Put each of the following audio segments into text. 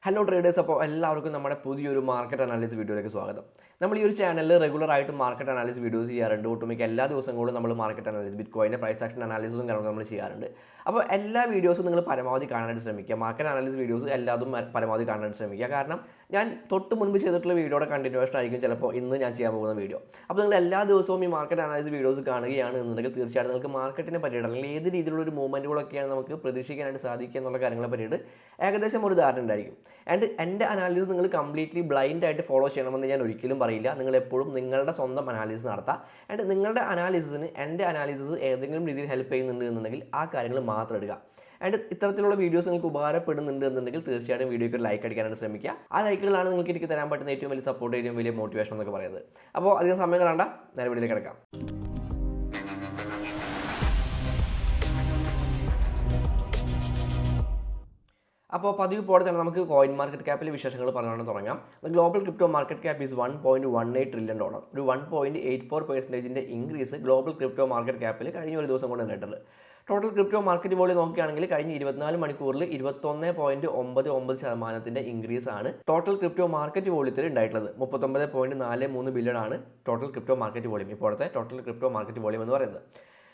Hello traders, അപ്പോൾ എല്ലാവർക്കും നമ്മുടെ പുതിയൊരു മാർക്കറ്റ് അനാലിസിസ് വീഡിയോയിലേക്ക് സ്വാഗതം. നമ്മൾ ഈ ഒരു ചാനലിൽ റെഗുലറായിട്ട് മാർക്കറ്റ് അനാലിസിസ് വീഡിയോസ് ചെയ്യാറുണ്ട്. ഒട്ടുമിക്ക എല്ലാ ദിവസങ്ങളും നമ്മൾ മാർക്കറ്റ് അനാലിസിസ്, ബിറ്റ്കോയിൻ്റെ പ്രൈസ് ആക്ഷൻ അനാലിസിസും കാര്യങ്ങളും നമ്മൾ ചെയ്യാറുണ്ട്. അപ്പോൾ എല്ലാ വീഡിയോസും നിങ്ങൾ പരമാവധി കാണാനായിട്ട് ശ്രമിക്കുക. മാർക്കറ്റ് അനാലിസിസ് വീഡിയോസ് എല്ലാതും പരമാവധി കാണാനായിട്ട് ശ്രമിക്കുക. കാരണം ഞാൻ തൊട്ട് മുൻപ് ചെയ്തിട്ടുള്ള വീഡിയോയുടെ കണ്ടിന്യൂവേഷൻ ആയിരിക്കും ചിലപ്പോൾ ഇന്ന് ഞാൻ ചെയ്യാൻ പോകുന്ന വീഡിയോ. അപ്പോൾ നിങ്ങൾ എല്ലാ ദിവസവും ഈ മാർക്കറ്റ് അനാലിസിസ് വീഡിയോസ് കാണുകയാണ് എന്നുണ്ടെങ്കിൽ തീർച്ചയായിട്ടും നിങ്ങൾക്ക് മാർക്കറ്റിനെ പറ്റിയിട്ട് അല്ലെങ്കിൽ ഏത് രീതിയിലുള്ള ഒരു മൂവ്മെൻറ്റുകളൊക്കെയാണ് നമുക്ക് പ്രതീക്ഷിക്കാനായിട്ട് സാധിക്കുക എന്നുള്ള കാര്യങ്ങളെ പറ്റിയിട്ട് ഏകദേശം ഒരു ധാരണ ഉണ്ടായിരിക്കും. ആൻഡ് എൻ്റെ അനാലിസിസ് നിങ്ങൾ കംപ്ലീറ്റ്ലി ബ്ലൈൻഡ് ആയിട്ട് ഫോളോ ചെയ്യണമെന്ന് ഞാൻ ഒരിക്കലും പറയില്ല. നിങ്ങൾ എപ്പോഴും നിങ്ങളുടെ സ്വന്തം അനാലിസിസ് നടത്തുക. ആൻഡ് നിങ്ങളുടെ അനാലിസിസിന് എൻ്റെ അനാലിസിസ് ഏതെങ്കിലും രീതിയിൽ ഹെൽപ്പ് ചെയ്യുന്നുണ്ട് എന്നുണ്ടെങ്കിൽ ആ കാര്യങ്ങൾ മാത്രം എടുക്കുക. ആൻഡ് ഇത്തരത്തിലുള്ള വീഡിയോസ് നിങ്ങൾക്ക് ഉപകാരപ്പെടുന്നുണ്ട് എന്നുണ്ടെങ്കിൽ തീർച്ചയായിട്ടും വീഡിയോയ്ക്ക് ഒരു ലൈക്ക് അടിക്കാനായിട്ട് ശ്രമിക്കുക. ആ ലൈക്കുകളാണ് നിങ്ങൾക്ക് എനിക്ക് തരാൻ പറ്റുന്ന ഏറ്റവും വലിയ സപ്പോർട്ട്, ഏറ്റവും വലിയ മോട്ടിവേഷൻ എന്നൊക്കെ പറയുന്നത്. അപ്പോൾ അധികം സമയം കളയണ്ട, നേരെ വീഡിയോയിലേക്ക് കിടക്കാം. അപ്പോൾ പതിവ് പോലെ തന്നെ നമുക്ക് കോയിൻ മാർക്കറ്റ് ക്യാപ്പിലെ വിശേഷങ്ങൾ പറഞ്ഞുകൊണ്ട് തുടങ്ങാം. Global crypto market cap is $1.18 trillion. ഒരു 1.84% ഇൻക്രീസ് ഗ്ലോബൽ ക്രിപ്റ്റോ മാർക്കറ്റ് ക്യാപ്പിൽ കഴിഞ്ഞ ഒരു ദിവസം കൊണ്ട് ഉണ്ടായിട്ടുണ്ട്. ടോട്ടൽ ക്രിപ്റ്റോ മാർക്കറ്റ് വോളിയം നോക്കുകയാണെങ്കിൽ കഴിഞ്ഞ 24 മണിക്കൂറിൽ 21.99% ഇൻക്രീസ് ആണ് ടോട്ടൽ ക്രിപ്റ്റോ മാർക്കറ്റ് വോളിയത്തിൽ ഉണ്ടായിട്ടുള്ളത്. 39.43 ബില്യൺ ആണ് ടോട്ടൽ ക്രിപ്റ്റോ മാർക്കറ്റ് വോളിയം, ഇപ്പോഴത്തെ ടോട്ടൽ ക്രിപ്റ്റോ മാർക്കറ്റ് വോളിയം എന്ന് പറയുന്നത്.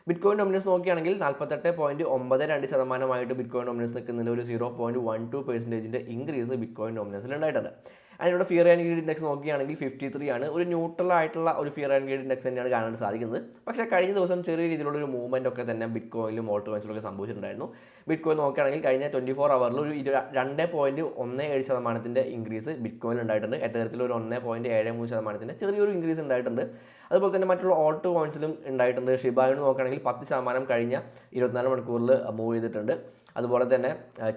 ബിറ്റ്കോയിൻ ഡൊമിനൻസ് നോക്കുകയാണെങ്കിൽ 48.92% ബിറ്റ്കോയിൻ ഡൊമിനൻസ് നിൽക്കുന്നതിൽ ഒരു 0.12% ഇൻക്രീസ് ബിറ്റ്കോയിൻ ഡൊമിനൻസിൽ ഉണ്ടായിട്ടുണ്ട്. അതിലൂടെ ഫിയർ ആൻഡ് ഗീൽഡ് ഇൻഡെക്സ് നോക്കുകയാണെങ്കിൽ 53 ആണ്. ഒരു ന്യൂട്രൽ ആയിട്ടുള്ള ഒരു ഫിയർ ആൻഡ് ഗീൽഡ് ഇൻഡെക്സ് തന്നെയാണ് കാണാൻ സാധിക്കുന്നത്. പക്ഷേ കഴിഞ്ഞ ദിവസം ചെറിയ രീതിയിലുള്ള ഒരു മൂവ്മെൻറ്റ് ഒക്കെ തന്നെ ബിറ്റ്കോയിലും ഓൾട്ട് കോയിൻസിലൊക്കെ സംഭവിച്ചിട്ടുണ്ടായിരുന്നു. ബിറ്റ്കോയിൻ നോക്കുകയാണെങ്കിൽ കഴിഞ്ഞ 24 ഹവറിൽ ഒരു 2.17% ഇൻക്രീസ് ബിറ്റ്കോയിൻ ഉണ്ടായിട്ടുണ്ട്. എത്തരത്തിൽ ഒരു 1.73% ചെറിയൊരു ഇൻക്രീസ് ഉണ്ടായിട്ടുണ്ട്. അതുപോലെ തന്നെ മറ്റുള്ള ഓൾട്ട് കോയിൻസിലും ഉണ്ടായിട്ടുണ്ട്. ഷിബായിന് നോക്കുകയാണെങ്കിൽ 10% കഴിഞ്ഞ 24 മണിക്കൂറിൽ മൂവ് ചെയ്തിട്ടുണ്ട്. അതുപോലെ തന്നെ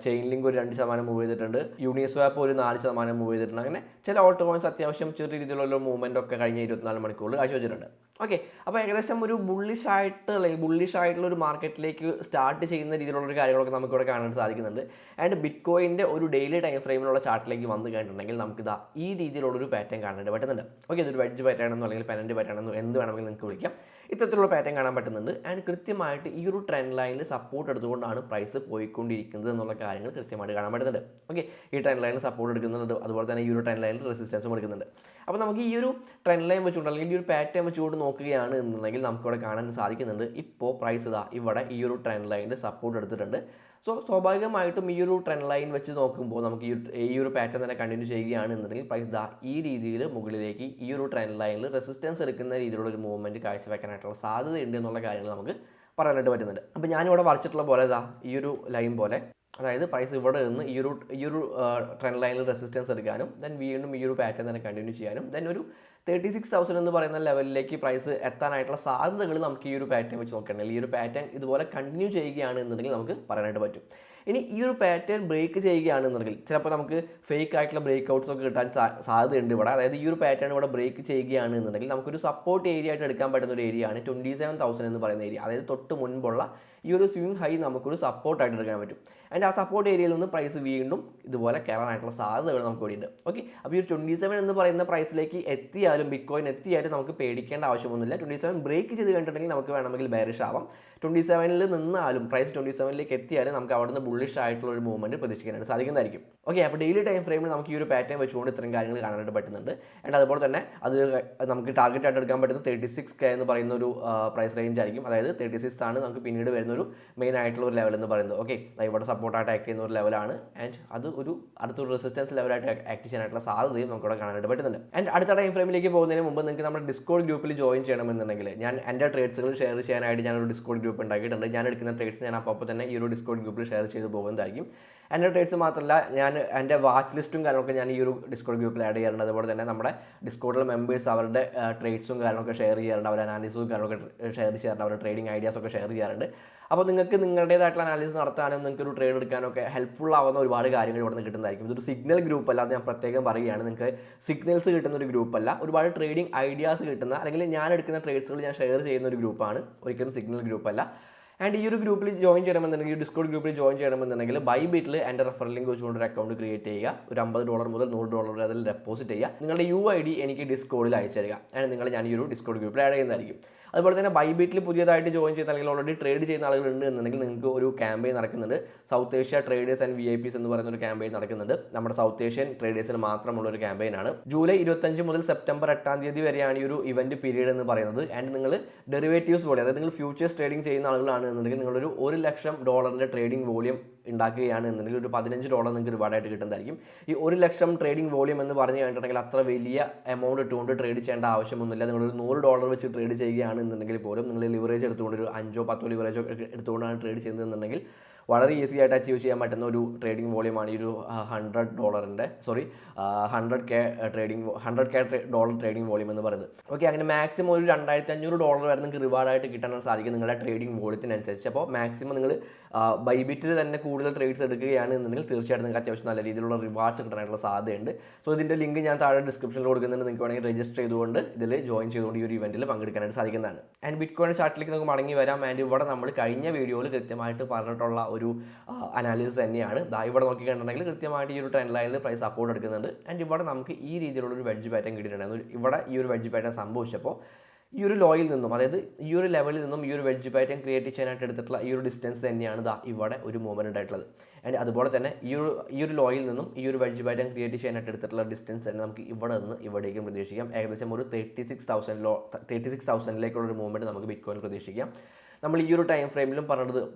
ചെയിൻ ലിങ്ക് ഒരു 2% മൂവ് ചെയ്തിട്ടുണ്ട്. യൂണിസ്വാപ്പ് ഒരു 4% മൂവ് ചെയ്തിട്ടുണ്ട്. അങ്ങനെ ചില ഓൾട്ട് കോയിൻസ് അത്യാവശ്യം ചെറിയ രീതിയിലുള്ള മൂവ്മെൻ്റ് ഒക്കെ കഴിഞ്ഞ 24 മണിക്കൂറിൽ കാഴ്ചവെച്ചിട്ടുണ്ട്. ഓക്കെ, അപ്പോൾ ഏകദേശം ഒരു ബുള്ളിഷ് ആയിട്ടുള്ള ഒരു മാർക്കറ്റിലേക്ക് സ്റ്റാർട്ട് ചെയ്യുന്ന രീതിയിലുള്ളൊരു കാര്യങ്ങളൊക്കെ നമുക്കിവിടെ കാണാൻ സാധിക്കുന്നുണ്ട്. ആൻഡ് ബിറ്റ്കോയിൻ്റെ ഒരു ഡെയിലി ടൈം ഫ്രെയിമിലുള്ള ചാർട്ടിലേക്ക് വന്നു കഴിഞ്ഞിട്ടുണ്ടെങ്കിൽ നമുക്കിതാ ഈ രീതിയിലുള്ളൊരു പാറ്റേൺ കാണാനായിട്ട് പറ്റുന്നുണ്ട്. ഓക്കെ, ഇതൊരു വെഡ്ജ് പാറ്റേൺ എന്നോ അല്ലെങ്കിൽ പെനൻറ്റ് പാറ്റേൺ എന്നോ എന്ത് വേണമെങ്കിലും നിങ്ങൾക്ക് വിളിക്കാം. ഇത്തരത്തിലുള്ള പാറ്റേൺ കാണാൻ പറ്റുന്നുണ്ട്. ആൻഡ് കൃത്യമായിട്ട് ഈ ഒരു ട്രെൻഡ് ലൈനിൽ സപ്പോർട്ട് എടുത്തുകൊണ്ടാണ് പ്രൈസ് പോയിക്കൊണ്ടിരിക്കുന്നത് എന്നുള്ള കാര്യങ്ങൾ കൃത്യമായിട്ട് കാണാൻ പറ്റുന്നുണ്ട്. ഓക്കെ, ഈ ട്രെൻഡ് ലൈനിൽ സപ്പോർട്ട് എടുക്കുന്നുണ്ട്, അതുപോലെ തന്നെ ഈ ഒരു ട്രെൻഡ് ലൈനിൽ റെസിസ്റ്റൻസും എടുക്കുന്നുണ്ട്. അപ്പോൾ നമുക്ക് ഈ ഒരു ട്രെൻഡ് ലൈൻ വെച്ചുകൊണ്ട് അല്ലെങ്കിൽ ഈ ഒരു പാറ്റേൺ വെച്ചുകൊണ്ട് നോക്കുകയാണ് എന്നുണ്ടെങ്കിൽ നമുക്കിവിടെ കാണാൻ സാധിക്കുന്നുണ്ട്. ഇപ്പോൾ പ്രൈസ് ഇവിടെ ഈ ഒരു ട്രെൻഡ് ലൈനിൽ സപ്പോർട്ട് എടുത്തിട്ടുണ്ട്. സോ സ്വാഭാവികമായിട്ടും ഈ ഒരു ട്രെൻഡ് ലൈൻ വെച്ച് നോക്കുമ്പോൾ നമുക്ക് ഈ ഒരു പാറ്റേൺ തന്നെ കണ്ടിന്യൂ ചെയ്യുകയാണ് എന്നുണ്ടെങ്കിൽ പ്രൈസ് ഈ രീതിയിൽ മുകളിലേക്ക് ഈ ഒരു ട്രെൻഡ് ലൈനിൽ റെസിസ്റ്റൻസ് എടുക്കുന്ന രീതിയിലുള്ള ഒരു മൂവ്മെൻറ്റ് കാഴ്ചവെക്കാനായിട്ടുള്ള സാധ്യതയുണ്ട് എന്നുള്ള കാര്യങ്ങൾ നമുക്ക് പറയാനായിട്ട് പറ്റുന്നുണ്ട്. അപ്പോൾ ഞാനിവിടെ വരച്ചിട്ടുള്ള പോലെ ഈ ഒരു ലൈൻ പോലെ, അതായത് പ്രൈസ് ഇവിടെ നിന്ന് ഈ ഒരു ട്രെൻഡ് ലൈനിൽ റെസിസ്റ്റൻസ് എടുക്കാനും ദെൻ വീണ്ടും ഈ ഒരു പാറ്റേൺ തന്നെ കണ്ടിന്യൂ ചെയ്യാനും ദെൻ ഒരു 36,000 എന്ന് പറയുന്ന ലെവലിലേക്ക് പ്രൈസ് എത്താനായിട്ടുള്ള സാധ്യതകൾ നമുക്ക് ഈ ഒരു പാറ്റേൺ വെച്ച് നോക്കുകയാണെങ്കിൽ ഈ ഒരു പാറ്റേൺ ഇതുപോലെ കണ്ടിന്യൂ ചെയ്യുകയാണ് എന്നുണ്ടെങ്കിൽ നമുക്ക് പറയാനായിട്ട് പറ്റും. ഇനി ഈ ഒരു പാറ്റേൺ ബ്രേക്ക് ചെയ്യുകയാണെന്നുണ്ടെങ്കിൽ ചിലപ്പോൾ നമുക്ക് ഫേക്ക് ആയിട്ടുള്ള ബ്രേക്ക് ഔട്ട്സ് ഒക്കെ കിട്ടാൻ സാധ്യതയുണ്ട് ഇവിടെ. അതായത് ഈ ഒരു പാറ്റേൺ ഇവിടെ ബ്രേക്ക് ചെയ്യുകയാണ് എന്നുണ്ടെങ്കിൽ നമുക്കൊരു സപ്പോർട്ട് ഏരിയ ആയിട്ട് എടുക്കാൻ പറ്റുന്ന ഒരു ഏരിയ ആണ് 27,000 എന്ന് പറയുന്ന ഏരിയ. അതായത് തൊട്ട് മുൻപുള്ള ഈ ഒരു സ്വിംഗ് ഹൈ നമുക്കൊരു സപ്പോർട്ടായിട്ട് എടുക്കാൻ പറ്റും. ആൻഡ് ആ സപ്പോർട്ട് ഏരിയയിൽ നിന്ന് പ്രൈസ് വീണ്ടും ഇതുപോലെ കയറാനായിട്ടുള്ള സാധ്യതകൾ നമുക്ക് ഇവിടെ ഉണ്ട്. ഓക്കെ, അപ്പോൾ ഈ ഒരു 27 എന്ന് പറയുന്ന പ്രൈസിലേക്ക് എത്തിയാലും ബിറ്റ്കോയിൻ എത്തിയാലും നമുക്ക് പേടിക്കേണ്ട ആവശ്യമൊന്നുമില്ല. 27 ബ്രേക്ക് ചെയ്ത് കഴിഞ്ഞിട്ടുണ്ടെങ്കിൽ നമുക്ക് വേണമെങ്കിൽ ബെയറിഷ് ആവാം. 27 നിന്നാലും പ്രൈസ് 27 എത്തിയാലും നമുക്ക് അവിടെ നിന്ന് ബുള്ളിഷ് ആയിട്ടുള്ള ഒരു മൂവ്മെൻറ്റ് പ്രതീക്ഷിക്കാനായിട്ട് സാധിക്കുന്നതായിരിക്കും. ഓക്കെ, അപ്പോൾ ഡെയിലി ടൈം ഫ്രെയിമിൽ നമുക്ക് ഈ ഒരു പാറ്റേൺ വെച്ചുകൊണ്ട് ഇത്രയും കാര്യങ്ങൾ കാണാനായിട്ട് പറ്റുന്നുണ്ട്. ആൻഡ് അതുപോലെ തന്നെ അത് നമുക്ക് ടാർഗറ്റ് ആയിട്ട് എടുക്കാൻ പറ്റുന്ന 36K എന്ന് പറയുന്ന ഒരു പ്രൈസ് റേഞ്ച് ആയിരിക്കും. അതായത് 36 ആണ് നമുക്ക് പിന്നീട് വരുന്ന ഒരു മെയിൻ ആയിട്ടുള്ള ഒരു ലെവൽ എന്ന് പറയുന്നത്. ഓക്കെ, ഇവിടെ സപ്പോർട്ടായിട്ട് ആക്ട് ചെയ്യുന്ന ഒരു ലെവലാണ്. ആൻഡ് അത് ഒരു അടുത്തൊരു റെസിസ്റ്റൻസ് ലെവലായിട്ട് ആക്ട് ചെയ്യാനായിട്ടുള്ള സാധ്യതയും നമുക്കിവിടെ കാണാനായിട്ട് പറ്റുന്നുണ്ട്. ആൻഡ് അടുത്ത ടൈം ഫ്രെയിമിലേക്ക് പോകുന്നതിന് മുമ്പ് നിങ്ങൾക്ക് നമ്മുടെ ഡിസ്കോഡ് ഗ്രൂപ്പിൽ ജോയിൻ ചെയ്യണമെന്നുണ്ടെങ്കിൽ ഞാൻ എൻ്റെ ട്രേഡ്സുകൾ ഷെയർ ചെയ്യാനായിട്ട് ഞാനൊരു ഡിസ്കോഡ് ഗ്രൂപ്പ് ഉണ്ടാക്കിയിട്ടുണ്ട്. ഞാൻ എടുക്കുന്ന ട്രേഡ്സ് ഞാൻ അപ്പോൾ തന്നെ ഈ ഒരു ഡിസ്കോഡ് ഗ്രൂപ്പിൽ ഷെയർ ചെയ്ത് പോകുന്നതായിരിക്കും. എൻ്റെ ട്രേഡ്സ് മാത്രമല്ല, ഞാൻ എൻ്റെ വാച്ച് ലിസ്റ്റും കാര്യങ്ങളൊക്കെ ഞാൻ ഈ ഒരു ഡിസ്കോഡ് ഗ്രൂപ്പിൽ ആഡ് ചെയ്യാറുണ്ട്. അതുപോലെ തന്നെ നമ്മുടെ ഡിസ്കോഡിലെ മെമ്പേഴ്സ് അവരുടെ ട്രേഡ്സും കാര്യങ്ങളൊക്കെ ഷെയർ ചെയ്യാറുണ്ട്, അവരുടെ അനാലിസിസും കാര്യങ്ങളൊക്കെ ഷെയർ ചെയ്യാറുണ്ട്, അവരുടെ ട്രേഡിംഗ് ഐഡിയാസൊക്കെ ഷെയർ ചെയ്യാറുണ്ട്. അപ്പോൾ നിങ്ങൾക്ക് നിങ്ങളുടേതായിട്ടുള്ള അനാലിസിസ് നടത്താനും നിങ്ങൾക്ക് ഒരു ട്രേഡ് എടുക്കാനൊക്കെ ഹെൽപ്ഫുൾ ആവുന്ന ഒരുപാട് കാര്യങ്ങൾ ഇവിടെ നിന്ന് കിട്ടുന്നതായിരിക്കും. ഇതൊരു സിഗ്നൽ ഗ്രൂപ്പ് അല്ല, അത് ഞാൻ പ്രത്യേകം പറയുകയാണ്. നിങ്ങൾക്ക് സിഗ്നൽസ് കിട്ടുന്ന ഒരു ഗ്രൂപ്പല്ല, ഒരുപാട് ട്രേഡിംഗ് ഐഡിയാസ് കിട്ടുന്ന അല്ലെങ്കിൽ ഞാൻ എടുക്കുന്ന ട്രേഡ്സുകൾ ഞാൻ ഷെയർ ചെയ്യുന്ന ഒരു ഗ്രൂപ്പാണ്, ഒരിക്കലും സിഗ്നൽ ഗ്രൂപ്പല്ല. ആൻഡ് ഈ ഒരു ഗ്രൂപ്പിൽ ജോയിൻ ചെയ്യണമെന്നുണ്ടെങ്കിൽ, ഡിസ്കോഡ് ഗ്രൂപ്പിൽ ജോയിൻ ചെയ്യണമെന്നുണ്ടെങ്കിൽ ബൈബിറ്റിൽ എൻ്റെ റെഫറൽ ലിങ്ക് വെച്ചുകൊണ്ട് ഒരു അക്കൗണ്ട് ക്രിയേറ്റ് ചെയ്യുക. ഒരു $50 മുതൽ $100 അതിൽ ഡെപ്പോസിറ്റ് ചെയ്യുക. നിങ്ങളുടെ UID എനിക്ക് ഡിസ്കോഡിൽ അയച്ചു തരിക. ആൻഡ് ഞാൻ ഈ ഒരു ഡിസ്കോഡ് ഗ്രൂപ്പിൽ ആഡ് ചെയ്യുന്നതായിരിക്കും. അതുപോലെ തന്നെ ബൈബിറ്റിൽ പുതിയതായിട്ട് ജോയിൻ ചെയ്യുന്ന അല്ലെങ്കിൽ ഓൾറെഡി ട്രേഡ് ചെയ്യുന്ന ആളുകളുണ്ട് എന്നുണ്ടെങ്കിൽ നിങ്ങൾക്ക് ഒരു ക്യാമ്പയിൻ നടക്കുന്നുണ്ട്. South Asia traders and VIPs എന്ന് പറയുന്ന ഒരു ക്യാമ്പയിൻ നടക്കുന്നുണ്ട്. നമ്മുടെ സൗത്ത് ഏഷ്യൻ ട്രേഡേഴ്സിന് മാത്രമുള്ള ഒരു ക്യാമ്പയിനാണ്. ജൂലൈ 25 മുതൽ സെപ്റ്റംബർ 8 തീയതി വരെയാണ് ഈ ഒരു ഇവന്റ് പീരീഡ് എന്ന് പറയുന്നത്. ആൻഡ് നിങ്ങൾ ഡെറിവേറ്റീവ്സ് പോലെ, അതായത് നിങ്ങൾ ഫ്യൂച്ചേഴ്സ് ട്രേഡിംഗ് ചെയ്യുന്ന ആളുകളാണ് എന്നുണ്ടെങ്കിൽ നിങ്ങളൊരു $1 ലക്ഷം ട്രേഡിംഗ് വോളിയം ഉണ്ടാക്കുകയാണ് എന്നുണ്ടെങ്കിൽ ഒരു $15 നിങ്ങൾക്ക് റിവാർഡായിട്ട് കിട്ടുന്നതായിരിക്കും. ഈ 1 ലക്ഷം ട്രേഡിംഗ് വോളിയം എന്ന് പറഞ്ഞു കഴിഞ്ഞിട്ടുണ്ടെങ്കിൽ അത്ര വലിയ എമൗണ്ട് ഇട്ടുകൊണ്ട് ട്രേഡ് ചെയ്യേണ്ട ആവശ്യമൊന്നുമില്ല. നിങ്ങളൊരു $100 വെച്ച് ട്രേഡ് ചെയ്യുകയാണ് എന്നുണ്ടെങ്കിൽ പോലും നിങ്ങൾ ലിവറേജ് എടുത്തുകൊണ്ട് ഒരു 5-10 ലിവറേജോ എടുത്തുകൊണ്ടാണ് ട്രേഡ് ചെയ്യുന്നതെന്നുണ്ടെങ്കിൽ വളരെ ഈസി ആയിട്ട് അച്ചീവ് ചെയ്യാൻ പറ്റുന്ന ഒരു ട്രേഡിംഗ് വോളിയമാണ് ഈ ഒരു $100K ട്രേഡിംഗ് വോളിയം എന്ന് പറയുന്നത്. ഓക്കെ, അങ്ങനെ മാക്സിമം ഒരു $2,500 വരെ നിങ്ങൾക്ക് റിവാർഡായിട്ട് കിട്ടാൻ സാധിക്കും നിങ്ങളുടെ ട്രേഡിംഗ് വോളിയത്തിനനുസരിച്ച്. അപ്പോൾ മാക്സിമം നിങ്ങൾ ബൈബിറ്റിൽ തന്നെ കൂടുതൽ ട്രേഡ്സ് എടുക്കുകയാണ് എന്നുണ്ടെങ്കിൽ തീർച്ചയായിട്ടും നിങ്ങൾക്ക് അത്യാവശ്യം നല്ല രീതിയിലുള്ള റിവാർഡ്സ് കിട്ടാനായിട്ടുള്ള സാധ്യതയുണ്ട്. സോ ഇതിൻ്റെ ലിങ്ക് ഞാൻ താഴെ ഡിസ്ക്രിപ്ഷനിൽ കൊടുക്കുന്നുണ്ട്. നിങ്ങൾക്ക് വേണമെങ്കിൽ രജിസ്റ്റർ ചെയ്തുകൊണ്ട് ഇതിൽ ജോയിൻ ചെയ്തുകൊണ്ട് ഈ ഒരു ഇവന്റിൽ പങ്കെടുക്കാനായിട്ട് സാധിക്കുന്നതാണ്. ആൻഡ് ബിറ്റ്കോയിൻ ചാർട്ടിലേക്ക് നമുക്ക് മടങ്ങി വരാം. ആൻഡ് ഇവിടെ നമ്മൾ കഴിഞ്ഞ വീഡിയോയിൽ കൃത്യമായിട്ട് പറഞ്ഞിട്ടുള്ള ഒരു അനാലിസിസ് തന്നെയാണ്. ഇവിടെ നോക്കിക്കഴിഞ്ഞിട്ടുണ്ടെങ്കിൽ കൃത്യമായിട്ട് ഈ ഒരു ട്രെൻഡ് ലൈനിൽ പ്രൈസ് സപ്പോർട്ട് എടുക്കുന്നുണ്ട്. ആൻഡ് ഇവിടെ നമുക്ക് ഈ രീതിയിലുള്ളൊരു വെഡ്ജ് പാറ്റേൺ കിട്ടിയിട്ടുണ്ടായിരുന്നു. ഇവിടെ ഈ ഒരു വെഡ്ജ് പാറ്റേൺ സംഭവിച്ചപ്പോൾ ഈ ഒരു ലോയിൽ നിന്നും, അതായത് ഈ ഒരു ലെവലിൽ നിന്നും ഈ ഒരു വെഡ്ജ് പാറ്റേൺ ക്രിയേറ്റ് ചെയ്യാനായിട്ട് എടുത്തിട്ടുള്ള ഈ ഒരു ഡിസ്റ്റൻസ് തന്നെയാണ് ഇവിടെ ഒരു മൂവ്മെൻറ്റ് ഉണ്ടായിട്ടുള്ളത്. ആൻഡ് അതുപോലെ തന്നെ ഈ ഒരു ലോയിൽ നിന്നും ഈ ഒരു വെഡ്ജ് പാറ്റേൺ ക്രിയേറ്റ് ചെയ്യാനായിട്ട് എടുത്തിട്ടുള്ള ഡിസ്റ്റൻസ് തന്നെ നമുക്ക് ഇവിടെ നിന്ന് ഇവിടേക്കും പ്രതീക്ഷിക്കാം. ഏകദേശം ഒരു 36,000 ഒരു മൂവ്മെൻറ്റ് നമുക്ക് ബിറ്റ്കോയിൻ പ്രതീക്ഷിക്കാം. നമ്മൾ ഈ ഒരു ടൈം ഫ്രെയിമിലും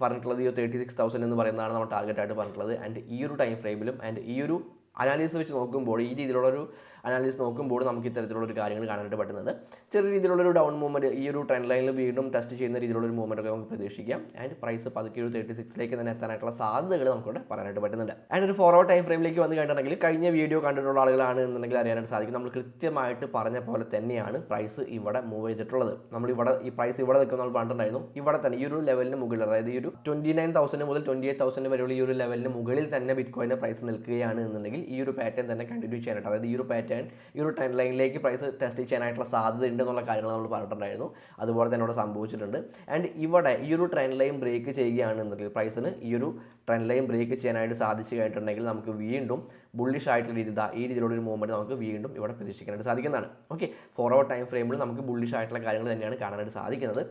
പറഞ്ഞിട്ടുള്ളത് ഈ 36,000 എന്ന് പറയുന്നതാണ് നമ്മൾ ടാർഗറ്റായിട്ട് പറഞ്ഞിട്ടുള്ളത്. ആൻഡ് ഈ ഒരു ടൈം ഫ്രെയിമിലും ആൻഡ് ഈ ഒരു അനാലിസിസ് വെച്ച് നോക്കുമ്പോൾ, ഈ രീതിയിലുള്ളൊരു അനാലിസിസ് നോക്കുമ്പോൾ നമുക്ക് ഇത്തരത്തിലുള്ളൊരു കാര്യങ്ങൾ കാണാനായിട്ട് പറ്റുന്നത്. ചെറിയ രീതിയിലുള്ളൊരു ഡൗൺ മൂവ്മെൻറ്റ് ഈ ഒരു ട്രെൻഡ് ലൈനിൽ വീണ്ടും ടെസ്റ്റ് ചെയ്യുന്ന രീതിയിലുള്ളൊരു മൂവ്മെൻറ്റ് ഒക്കെ നമുക്ക് പ്രതീക്ഷിക്കാം. ആൻഡ് പ്രൈസ് പതുക്കെ ഒരു 36 തന്നെ എത്താനായിട്ടുള്ള സാധ്യതകൾ നമുക്കിവിടെ പറയാനായിട്ട് പറ്റുന്നുണ്ട്. ആൻഡ് ഒരു ഫോർവേഡ് ടൈം ഫ്രെയിമിലേക്ക് വന്ന് കഴിഞ്ഞിട്ടുണ്ടെങ്കിൽ കഴിഞ്ഞ വീഡിയോ കണ്ടിട്ടുള്ള ആളുകളാണ് എന്നുണ്ടെങ്കിൽ അറിയാനായിട്ട് സാധിക്കും. നമ്മൾ കൃത്യമായിട്ട് പറഞ്ഞ പോലെ തന്നെയാണ് പ്രൈസ് ഇവിടെ മൂവ് ചെയ്തിട്ടുള്ളത്. ഈ പ്രൈസ് ഇവിടെ നിൽക്കുന്ന നമ്മൾ പറഞ്ഞിട്ടുണ്ടായിരുന്നു. ഇവിടെ തന്നെ ഈ ഒരു ലെവലിന് മുകളിൽ, അതായത് ഈ ഒരു 29,000 മുതൽ 28,000 വരെയുള്ള ഈ ഒരു ലെവലിന് മുകളിൽ തന്നെ ബിറ്റ്കോയിൻ്റെ പ്രൈസ് നിൽക്കുകയാണ് എന്നുണ്ടെങ്കിൽ ഈ ഒരു പാറ്റേൺ തന്നെ കണ്ടിന്യൂ ചെയ്യാനായിട്ട്, അതായത് ഈ ഒരു ട്രെൻഡ് ലൈനിലേക്ക് പ്രൈസ് ടെസ്റ്റ് ചെയ്യാനായിട്ടുള്ള സാധ്യത ഉണ്ടെന്നുള്ള കാര്യങ്ങൾ നമ്മൾ പറഞ്ഞിട്ടുണ്ടായിരുന്നു. അതുപോലെ തന്നെ ഇവിടെ സംഭവിച്ചിട്ടുണ്ട്. ആൻഡ് ഇവിടെ ഈ ഒരു ട്രെൻഡ് ലൈൻ ബ്രേക്ക് ചെയ്യുകയാണെന്നുണ്ടെങ്കിൽ പ്രൈസിന് ഈ ഒരു ട്രെൻഡ് ലൈൻ ബ്രേക്ക് ചെയ്യാനായിട്ട് സാധിച്ചു കഴിഞ്ഞിട്ടുണ്ടെങ്കിൽ നമുക്ക് വീണ്ടും ബുള്ളിഷ് ആയിട്ടുള്ള രീതിയിൽ ഈ രീതിയിലുള്ള ഒരു മൂവ്മെൻറ്റ് നമുക്ക് വീണ്ടും ഇവിടെ പ്രതീക്ഷിക്കാനായിട്ട് സാധിക്കുന്നതാണ്. ഓക്കെ, ഫോർവേഡ് ടൈം ഫ്രെയിമിൽ നമുക്ക് ബുള്ളിഷ് ആയിട്ടുള്ള കാര്യങ്ങൾ തന്നെയാണ് കാണാനായിട്ട് സാധിക്കുന്നത്.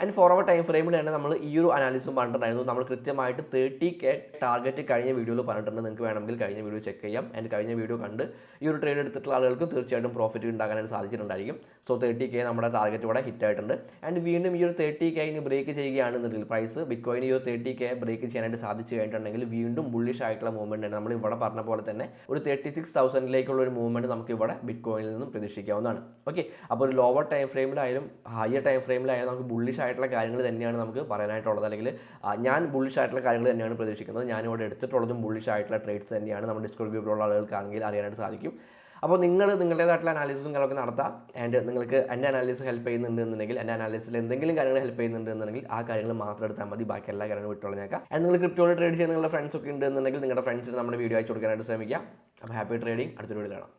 ആൻഡ് ഫോർവേഡ് ടൈം ഫ്രെയിമിൽ തന്നെ നമ്മൾ ഈ ഒരു അനാലിസിസും പറഞ്ഞിട്ടുണ്ടായിരുന്നു. നമ്മൾ കൃത്യമായിട്ട് 30K ടാർഗറ്റ് കഴിഞ്ഞ വീഡിയോയിൽ പറഞ്ഞിട്ടുണ്ട്. നിങ്ങൾക്ക് വേണമെങ്കിൽ കഴിഞ്ഞ വീഡിയോ ചെക്ക് ചെയ്യാം. ആൻഡ് കഴിഞ്ഞ വീഡിയോ കണ്ട് ഈ ഒരു ട്രേഡ് എടുത്തിട്ടുള്ള ആളുകൾക്ക് തീർച്ചയായിട്ടും പ്രോഫിറ്റ് ഉണ്ടാക്കാനായിട്ട് സാധിച്ചിട്ടുണ്ടായിരിക്കും. സോ 30K നമ്മുടെ ടാർഗറ്റ് ഇവിടെ ഹിറ്റ് ആയിട്ടുണ്ട്. ആൻഡ് വീണ്ടും ഈ ഒരു 30K ബ്രേക്ക് ചെയ്യുകയാണെന്നുണ്ടെങ്കിൽ പ്രൈസ് ബിറ്റ്കോയിൻ ഈ ഒരു 30K ബ്രേക്ക് ചെയ്യാനായിട്ട് സാധിച്ചു കഴിഞ്ഞിട്ടുണ്ടെങ്കിൽ വീണ്ടും ബുള്ളിഷ് ആയിട്ടുള്ള മൂവ്മെൻറ്റ് ആണ്. നമ്മൾ ഇവിടെ പറഞ്ഞ പോലെ തന്നെ ഒരു 36,000 ഒരു മൂവ്മെൻറ്റ് നമുക്ക് ഇവിടെ ബിറ്റ്കോയിനിൽ നിന്നും പ്രതീക്ഷിക്കാവുന്നതാണ്. ഓക്കെ, അപ്പോൾ ഒരു ലോവർ ടൈം ഫ്രെയിമിലായാലും ഹയർ ടൈം ഫ്രെയിമിലായാലും നമുക്ക് ബുള്ളിഷ് ആയിട്ടുള്ള കാര്യങ്ങൾ തന്നെയാണ് നമുക്ക് പറയാനായിട്ടുള്ളത്. അല്ലെങ്കിൽ ഞാൻ ബുള്ളിഷ് ആയിട്ടുള്ള കാര്യങ്ങൾ തന്നെയാണ് പ്രതീക്ഷിക്കുന്നത്. ഞാനിവിടെ എടുത്തിട്ടുള്ളതും ബുള്ളിഷ് ആയിട്ടുള്ള ട്രേഡ്സ് തന്നെയാണ്. നമ്മുടെ ഡിസ്കോഡ് ഗ്രൂപ്പിലുള്ള ആളുകൾക്കാണെങ്കിൽ അറിയാനായിട്ട് സാധിക്കും. അപ്പോൾ നിങ്ങളുടേതായിട്ടുള്ള അനാലിസിസും കാര്യങ്ങളൊക്കെ നടത്താം. ആൻഡ് നിങ്ങൾക്ക് എൻ്റെ അനാലിസിസ് ഹെൽപ്പ് ചെയ്യുന്നുണ്ടെന്നുണ്ടെങ്കിൽ, എൻ്റെ അനാലിസിൽ എന്തെങ്കിലും കാര്യങ്ങൾ ഹെൽപ്പ് ചെയ്യുന്നുണ്ടെന്നുണ്ടെങ്കിൽ ആ കാര്യങ്ങൾ മാത്രം എടുത്താൽ മതി. ബാക്കി എല്ലാ കാര്യങ്ങളും വിട്ടുകളഞ്ഞേക്കാം. ആൻഡ് നിങ്ങൾ ക്രിപ്റ്റോയിൽ ട്രേഡ് ചെയ്യുന്ന നിങ്ങളുടെ ഫ്രണ്ട്സ് ഒക്കെ ഉണ്ടെന്നുണ്ടെങ്കിൽ നിങ്ങളുടെ ഫ്രണ്ട്സിന് നമ്മുടെ വീഡിയോ അയച്ചു കൊടുക്കാനായിട്ട് ശ്രമിക്കാം. അപ്പോൾ ഹാപ്പി ട്രേഡിംഗ്. അടുത്തൊരു വീഡിയോ കാണാം.